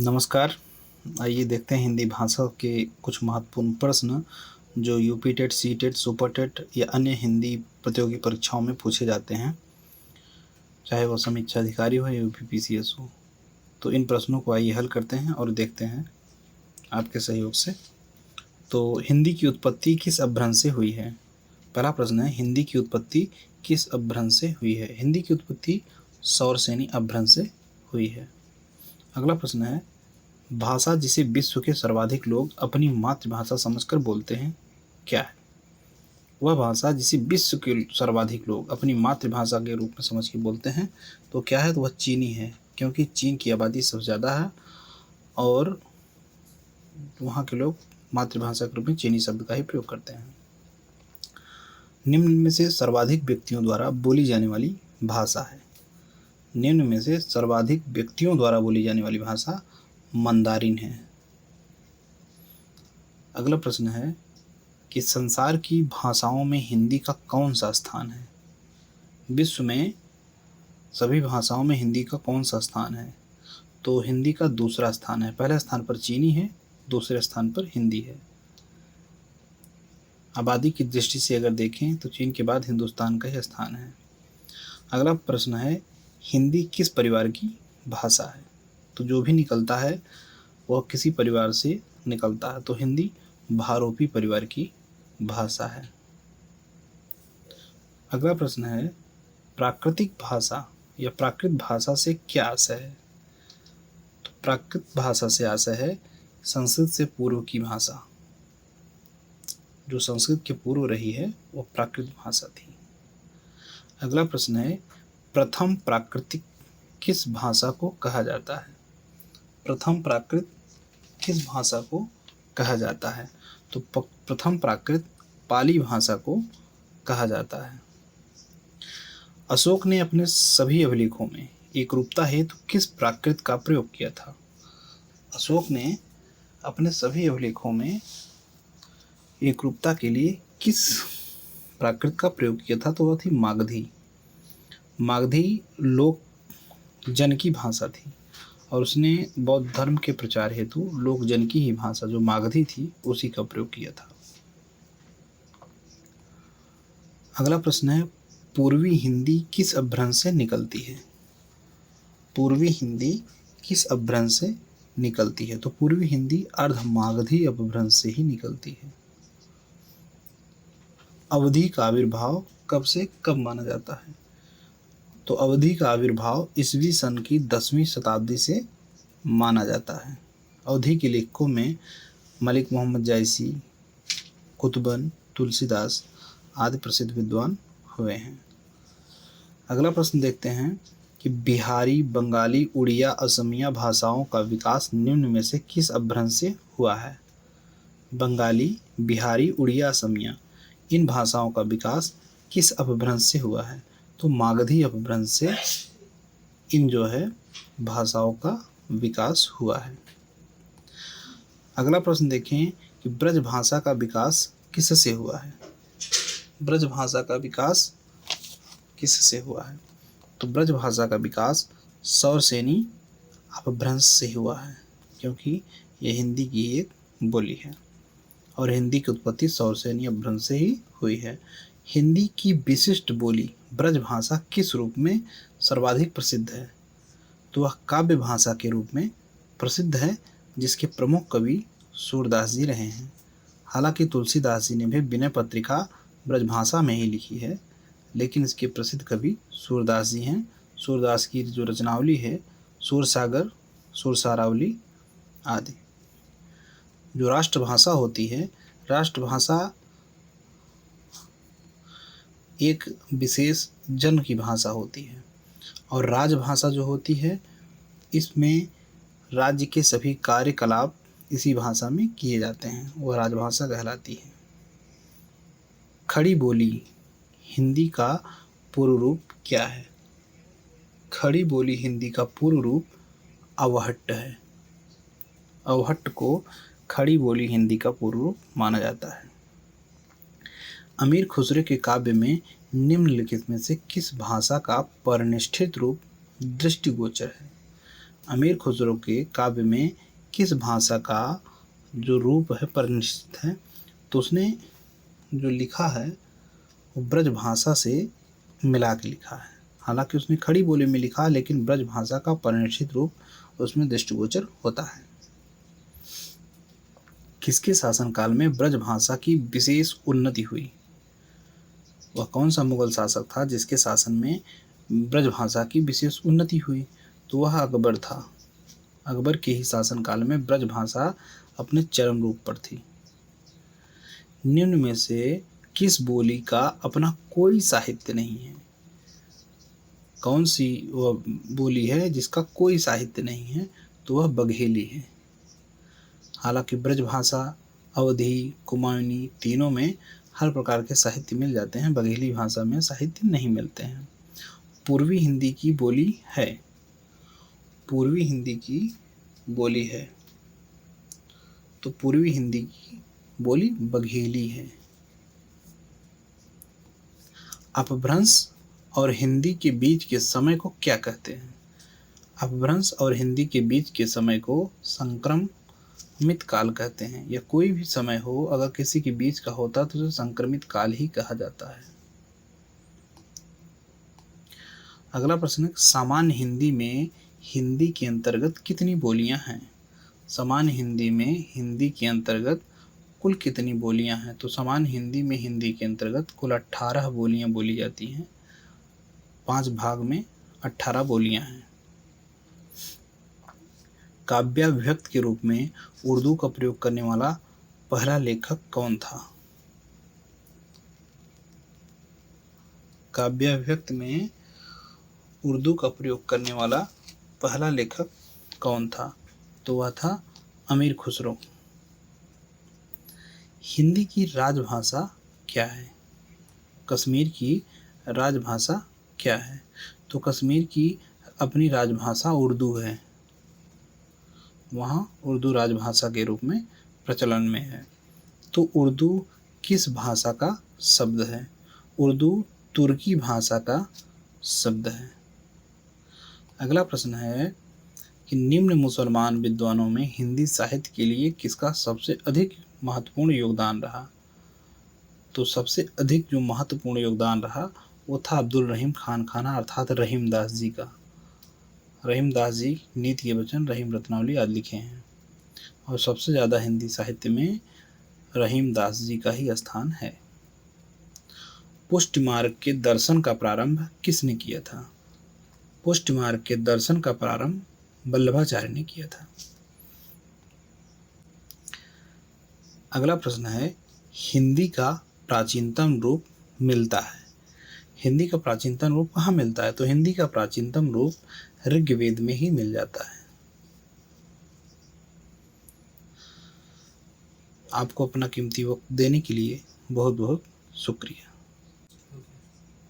नमस्कार। आइए देखते हैं हिंदी भाषा के कुछ महत्वपूर्ण प्रश्न जो UP TET, C TET, super TET या अन्य हिंदी प्रतियोगी परीक्षाओं में पूछे जाते हैं, चाहे वो समीक्षा अधिकारी हो या यूपीपीसीएस हो। तो इन प्रश्नों को आइए हल करते हैं और देखते हैं आपके सहयोग से। तो हिंदी की उत्पत्ति किस अपभ्रंश से हुई है? पहला प्रश्न है, हिंदी की उत्पत्ति किस अपभ्रंश से हुई है? हिंदी की उत्पत्ति सौरसेनी अपभ्रंश से हुई है। अगला प्रश्न है, भाषा जिसे विश्व के सर्वाधिक लोग अपनी मातृभाषा समझकर बोलते हैं, क्या है? वह भाषा जिसे विश्व के सर्वाधिक लोग अपनी मातृभाषा के रूप में समझ के बोलते हैं, तो क्या है? तो वह चीनी है, क्योंकि चीन की आबादी सबसे ज़्यादा है और वहाँ के लोग मातृभाषा के रूप में चीनी शब्द का ही प्रयोग करते हैं। निम्न में से सर्वाधिक व्यक्तियों द्वारा बोली जाने वाली भाषा है। निम्न में से सर्वाधिक व्यक्तियों द्वारा बोली जाने वाली भाषा मंदारिन है। अगला प्रश्न है कि संसार की भाषाओं में हिंदी का कौन सा स्थान है? विश्व में सभी भाषाओं में हिंदी का कौन सा स्थान है? तो हिंदी का दूसरा स्थान है। पहले स्थान पर चीनी है, दूसरे स्थान पर हिंदी है। आबादी की दृष्टि से अगर देखें तो चीन के बाद हिंदुस्तान का ही स्थान है। अगला प्रश्न है, हिंदी किस परिवार की भाषा है? तो जो भी निकलता है वह किसी परिवार से निकलता है, तो हिंदी भारोपी परिवार की भाषा है। अगला प्रश्न है, प्राकृतिक भाषा या प्राकृत भाषा से क्या आशय है? तो प्राकृत भाषा से आशय है संस्कृत से पूर्व की भाषा। जो संस्कृत के पूर्व रही है वह प्राकृत भाषा थी। अगला प्रश्न है, प्रथम प्राकृतिक किस भाषा को कहा जाता है? प्रथम प्राकृत किस भाषा को कहा जाता है? तो प्रथम प्राकृत पाली भाषा को कहा जाता है। अशोक ने अपने सभी अभिलेखों में एकरूपता हेतु किस प्राकृत का प्रयोग किया था? अशोक ने अपने सभी अभिलेखों में एकरूपता के लिए किस प्राकृत का प्रयोग किया था? तो वह थी मागधी। मागधी लोक जन की भाषा थी और उसने बौद्ध धर्म के प्रचार हेतु लोक जन की ही भाषा जो मागधी थी उसी का प्रयोग किया था। अगला प्रश्न है, पूर्वी हिंदी किस अपभ्रंश से निकलती है? पूर्वी हिंदी किस अपभ्रंश से निकलती है? तो पूर्वी हिंदी अर्धमागधी अपभ्रंश से ही निकलती है। अवधि का आविर्भाव कब से कब माना जाता है? तो अवधि का आविर्भाव ईसवी सन की 10वीं शताब्दी से माना जाता है। अवधि के लेखकों में मलिक मोहम्मद जायसी, कुतुबन, तुलसीदास आदि प्रसिद्ध विद्वान हुए हैं। अगला प्रश्न देखते हैं कि बिहारी, बंगाली, उड़िया, असमिया भाषाओं का विकास निम्न में से किस अपभ्रंश से हुआ है? बंगाली, बिहारी, उड़िया, असमिया इन भाषाओं का विकास किस अपभ्रंश से हुआ है? तो मागधी अपभ्रंश से इन जो है भाषाओं का विकास हुआ है। अगला प्रश्न देखें कि ब्रज भाषा का विकास किससे हुआ है? ब्रज भाषा का विकास किससे हुआ है? तो ब्रज भाषा का विकास सौरसेनी अपभ्रंश से हुआ है, क्योंकि यह हिंदी की एक बोली है और हिंदी की उत्पत्ति सौरसेनी अपभ्रंश से ही हुई है। हिंदी की विशिष्ट बोली ब्रज भाषा किस रूप में सर्वाधिक प्रसिद्ध है? तो वह काव्य भाषा के रूप में प्रसिद्ध है, जिसके प्रमुख कवि सूरदास जी रहे हैं। हालांकि तुलसीदास जी ने भी विनय पत्रिका ब्रजभाषा में ही लिखी है, लेकिन इसके प्रसिद्ध कवि सूरदास जी हैं। सूरदास की जो रचनावली है, सूरसागर, सुरसारावली आदि। जो राष्ट्रभाषा होती है, राष्ट्रभाषा एक विशेष जन की भाषा होती है और राजभाषा जो होती है इसमें राज्य के सभी कार्यकलाप इसी भाषा में किए जाते हैं, वह राजभाषा कहलाती है। खड़ी बोली हिंदी का पूर्व रूप क्या है? खड़ी बोली हिंदी का पूर्व रूप अवहट्ट है। अवहट्ट को खड़ी बोली हिंदी का पूर्व रूप माना जाता है। अमीर खुसरो के काव्य में निम्नलिखित में से किस भाषा का परिनिष्ठित रूप दृष्टिगोचर है? अमीर खुसरो के काव्य में किस भाषा का जो रूप है परिनिष्ठित है? तो उसने जो लिखा है वो ब्रज भाषा से मिला के लिखा है। हालांकि उसने खड़ी बोली में लिखा, लेकिन ब्रज भाषा का परिनिष्ठित रूप उसमें दृष्टिगोचर होता है। किसके शासनकाल में ब्रज भाषा की विशेष उन्नति हुई? वह कौन सा मुगल शासक था जिसके शासन में ब्रज भाषा की विशेष उन्नति हुई? तो वह अकबर था। अकबर के ही शासनकाल में ब्रज भाषा अपने चरम रूप पर थी। निम्न में से किस बोली का अपना कोई साहित्य नहीं है? कौन सी वह बोली है जिसका कोई साहित्य नहीं है? तो वह बघेली है। हालांकि ब्रज भाषा, अवधी, कुमाऊनी तीनों में हर प्रकार के साहित्य मिल जाते हैं, बघेली भाषा में साहित्य नहीं मिलते हैं। पूर्वी हिंदी की बोली है। पूर्वी हिंदी की बोली है तो पूर्वी हिंदी की बोली बघेली है। अपभ्रंश और हिंदी के बीच के समय को क्या कहते हैं? अपभ्रंश और हिंदी के बीच के समय को संक्रमित काल कहते हैं। या कोई भी समय हो, अगर किसी के बीच का होता तो उसे संक्रमित काल ही कहा जाता है। अगला प्रश्न है, सामान्य हिंदी में हिंदी के अंतर्गत कितनी बोलियां हैं? सामान्य हिंदी में हिंदी के अंतर्गत कुल कितनी बोलियां हैं? तो सामान्य हिंदी में हिंदी के अंतर्गत कुल 18 बोलियां बोली जाती हैं। 5 भाग में 18 बोलियां हैं। काव्याभिव्यक्त के रूप में उर्दू का प्रयोग करने वाला पहला लेखक कौन था? काव्याभिव्यक्त में उर्दू का प्रयोग करने वाला पहला लेखक कौन था? तो वह था अमीर खुसरो। हिंदी की राजभाषा क्या है? कश्मीर की राजभाषा क्या है? तो कश्मीर की अपनी राजभाषा उर्दू है। वहाँ उर्दू राजभाषा के रूप में प्रचलन में है। तो उर्दू किस भाषा का शब्द है? उर्दू तुर्की भाषा का शब्द है। अगला प्रश्न है कि निम्न मुसलमान विद्वानों में हिंदी साहित्य के लिए किसका सबसे अधिक महत्वपूर्ण योगदान रहा? तो सबसे अधिक जो महत्वपूर्ण योगदान रहा वो था अब्दुल रहीम खान खाना अर्थात रहीमदास जी का। रहीमदास जी नीति के वचन, रहीम रत्नावली आदि लिखे हैं और सबसे ज़्यादा हिंदी साहित्य में रहीमदास जी का ही स्थान है। पुष्टि मार्ग के दर्शन का प्रारंभ किसने किया था? पुष्टि मार्ग के दर्शन का प्रारंभ वल्लभाचार्य ने किया था। अगला प्रश्न है, हिंदी का प्राचीनतम रूप मिलता है। हिंदी का प्राचीनतम रूप कहाँ मिलता है? तो हिंदी का प्राचीनतम रूप ऋग्वेद में ही मिल जाता है। आपको अपना कीमती वक्त देने के लिए बहुत बहुत शुक्रिया।